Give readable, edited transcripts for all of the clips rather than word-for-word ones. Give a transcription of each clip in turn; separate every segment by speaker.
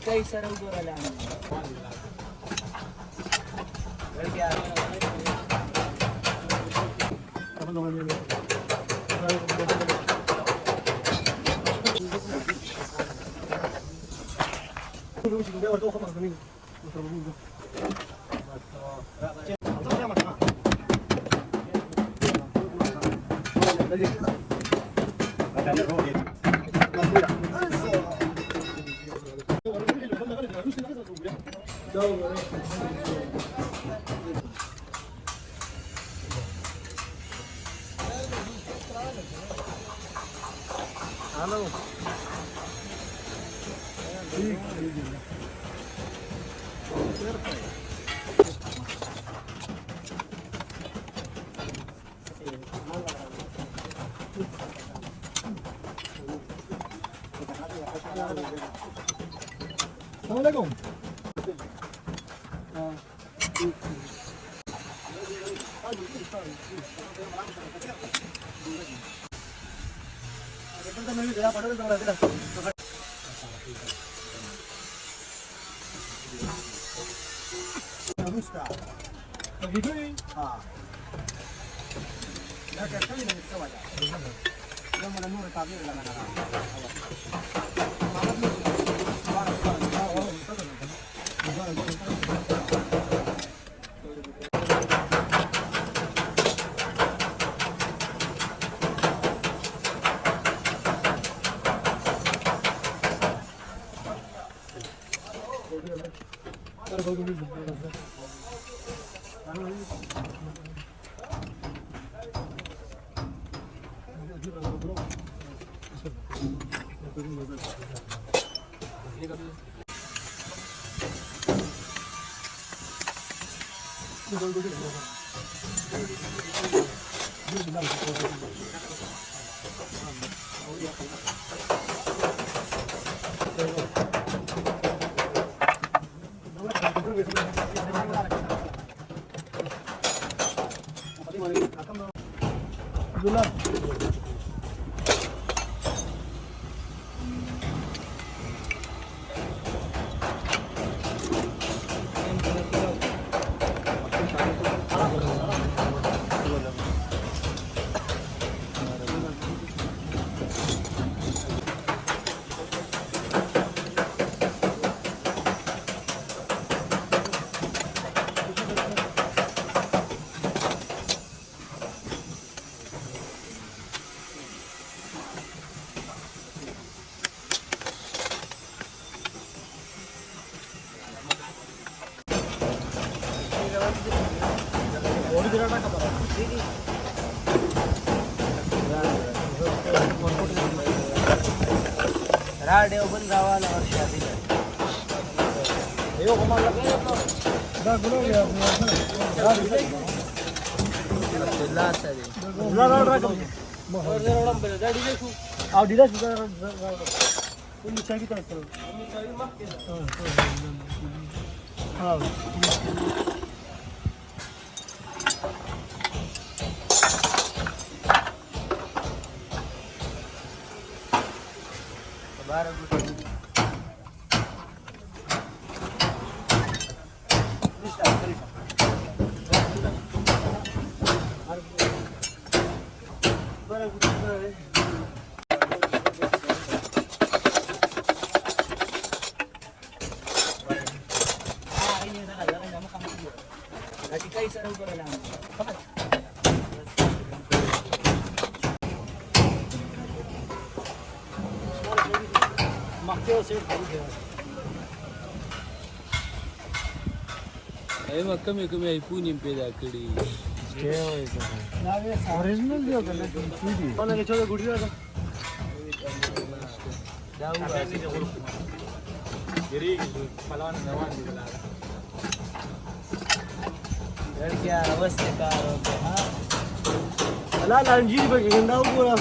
Speaker 1: काही सर उभं राहिला Hello. Assalamualaikum. राडेव पण गावाला वर्षात काही सर उभं राहिला मागच्या सेट खाली ठेवा
Speaker 2: मग कमी कमी आहे पुणे पेदाकडे
Speaker 1: ओरिजिनल जो छोटे गुड़ी लड़कियां अवस्थे का ला लांजी गंदा पूरा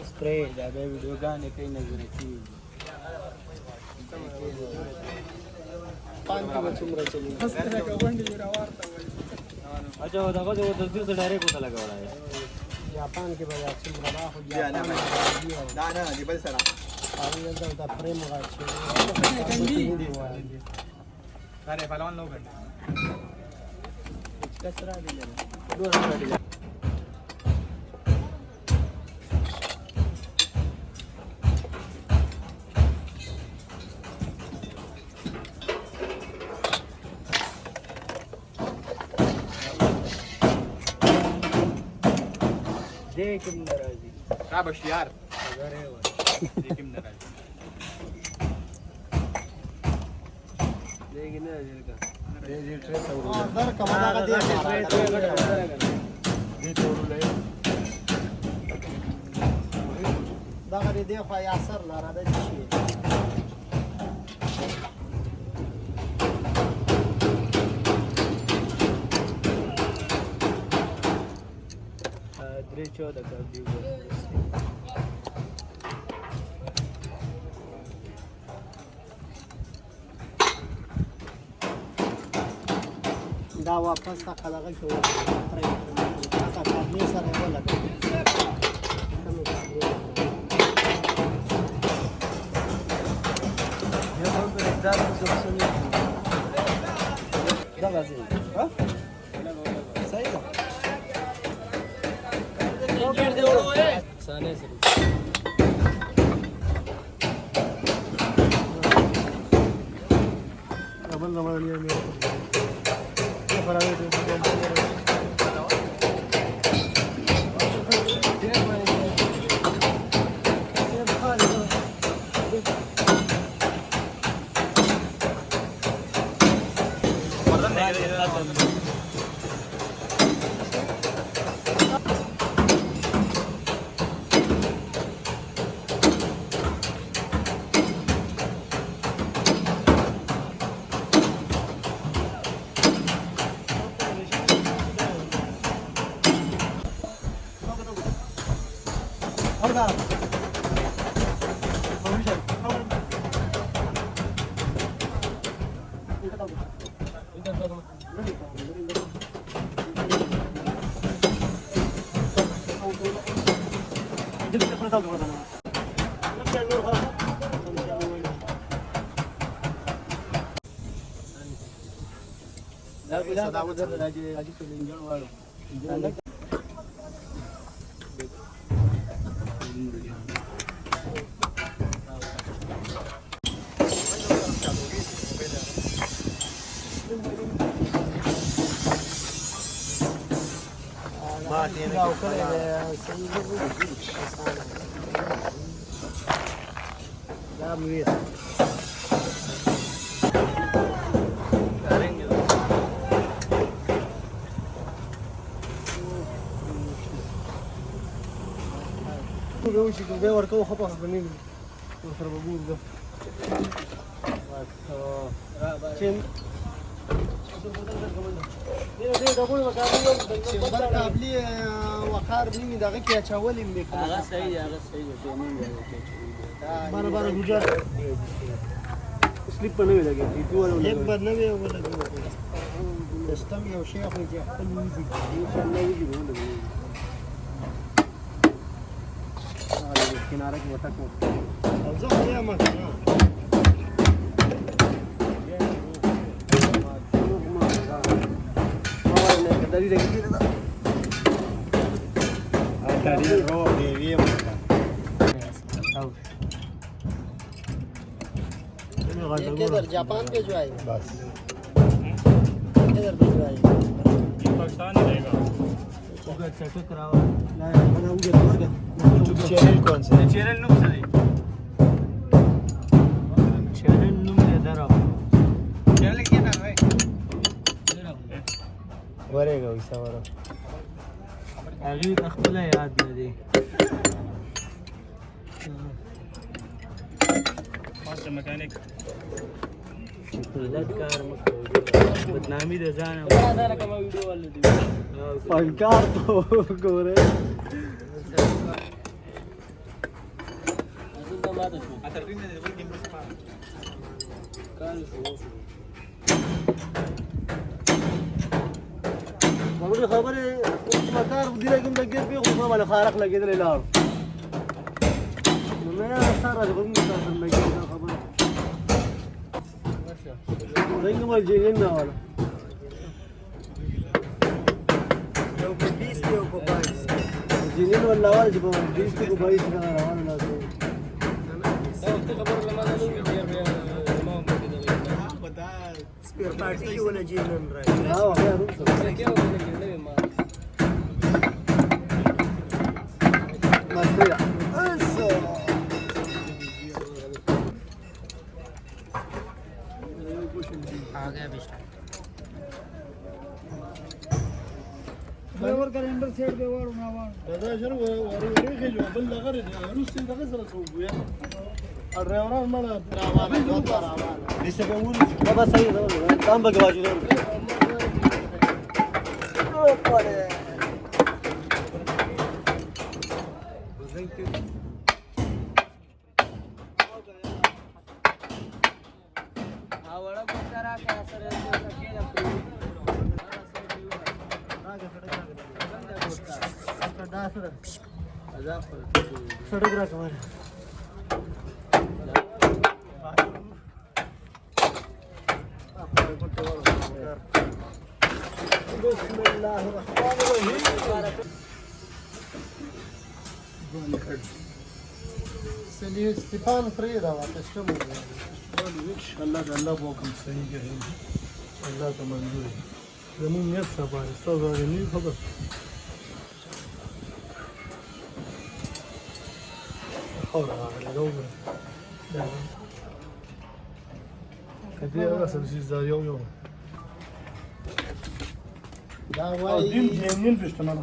Speaker 2: स्प्रे दादा व्हिडिओ गाणे काही नजर
Speaker 1: अच्छा होता को 10 दिन से डायरेक्ट होता लगा वाला है जापान के बाद चुमरा हो जापान ना di bal sana पानी जलता होता प्रेम का अरे पहलवान लोग कचरा दिले देखिम नाराजी का बस यार अरे देखिम नाराजी देखिन नाराजी का दे ट्रेस अंदर कमला का दे तोड़ ले दागरी दे फाय असर नारा दे derecho de acá da वापस का खला का छोड़ का काटने सारे वो लगा ये तो एकदम सबसे दगा से हां सही है साने से अपन जमा लिया मेरे ये फरावे दे Gue warga apa sebenarnya? Serba buruk. چمبر قبلی وقار نمی دقیقه که چاولی میکنه
Speaker 2: آغا صحیح
Speaker 1: برابر گوجا سلیپ نه لګي یک بار نه وی ولا سیستم یو شی خو چې خپل ویزي چې نه ویږي ولې کناره کې وټک او زه خو یا ما dari kita tak. Dari roh dia macam. Tahu. ये किधर जापान पे जो आएगा बस किधर भेजो आएगा पाकिस्तान ही रहेगा उधर चेक कराओ ना बना उधर चैनल कौन सा है चैनल नुम से चैनल नुम इधर आओ चैनल किधर है इधर आओ خبرې کوي سواره
Speaker 2: هغې ته خپله یاد نه دی مکانیک غلط کار مه کوئ بدنامي د ځانه
Speaker 1: فنکار ته وګورئ خبرې مکار دی کوم د ګیر په خو ما باندې خارق لګېدلی لاړ نو نه سره د کوم تاسو لګېدل خبره څنګه مال جنین نه والا یو په 20 یو په 22 جنین ولا والا چې په 20 کو 22 څنګه روانه نه ده دا وخت خبره لمانه نه وي ما پتا سپیر پارټي کې ولا جنین راځي ها هغه روسه کې ولا جنین ما ماستیا ड्राइवर का रेंडर सेट पे वार ना वार दादा सर वो खेलो बल लगा रे रूस से लगा सर सो गया और ड्राइवर मला आवाज बहुत बड़ा आवाज इससे पे वो बाबा सही है काम बगवाजी रे ओ पड़े आवड़ा बेचारा का असर है के ना सड़क रहा कमाल स्टीफान फ्रीदा वाटतं अल्लाह अल्लाह बोकम सही आहे अल्लाह का मंजूर है जमीन में सब है सब नहीं खबर حول ولا قوة إلا بالله كثير أصل شيء زار يوم دا وايي دین جنین پښتنه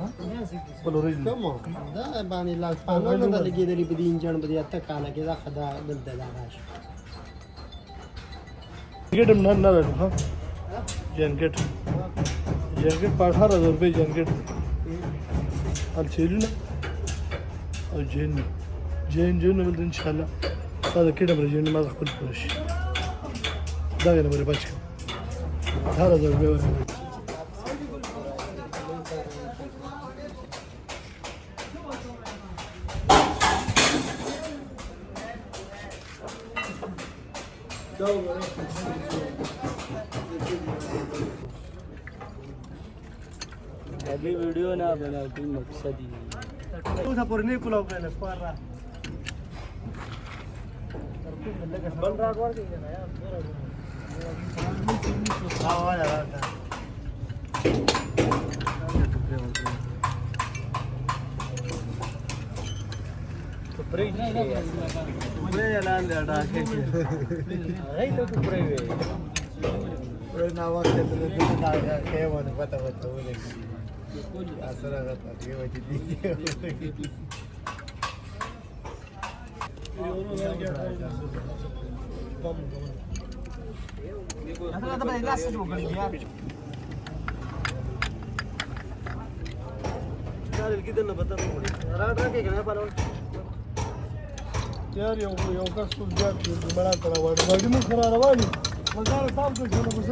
Speaker 1: ولو ریجن تمام دا باندې لا قانون د لګیدلې په دین جن بده اته کاله کې دا خدا دل د راشه ګټم نه نه راځه ها جنګټ 18000 روپے جنګټ ال چیرونه او جن ول ان شاء الله هذا كده برجعني ما خپل پوش دا غره مری بچ 18000 روپے
Speaker 2: अभी वीडियो ना बना कोई मकसद ही नहीं
Speaker 1: उधर पर नहीं पुलाव करना पर रहा बन रहा और के ना यार आवाज आ रहा था तो ब्रेक नहीं मुझे ऐलान दे रहा है नहीं तो ब्रेक है ब्रेक ना वक्त तो ना है वो नहीं पता वो असर आ रहा था ये वजह थी अगर तो बस ग्लास जो कर दिया यार किधर ना बता रात के गया पर यार यो का सुजात बड़ा तरह वाड़ी में खरा रवानी मगर साहब को जो बस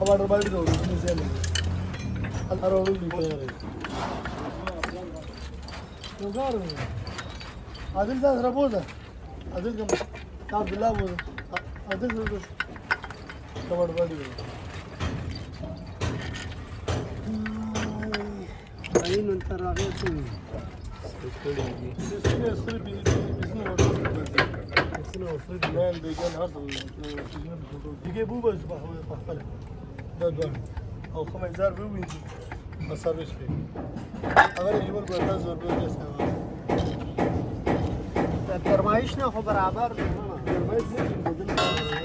Speaker 1: वाटर बाल्टी दो इसमें से अरोड़ू निकल रहे तो गार आदिल दा रबोदा आदिल का बिला बोल आदिल कवर बाड़ी आई नंतर आगे तू इसने مان بيجان هذا دقيقة بو بس بحفلة ده دوان أو 5000 بيجي مسافش فيه أغلب يجيبون بردان زور بيجي سوا ترمايش نه خو برابر ترمايش زين بدل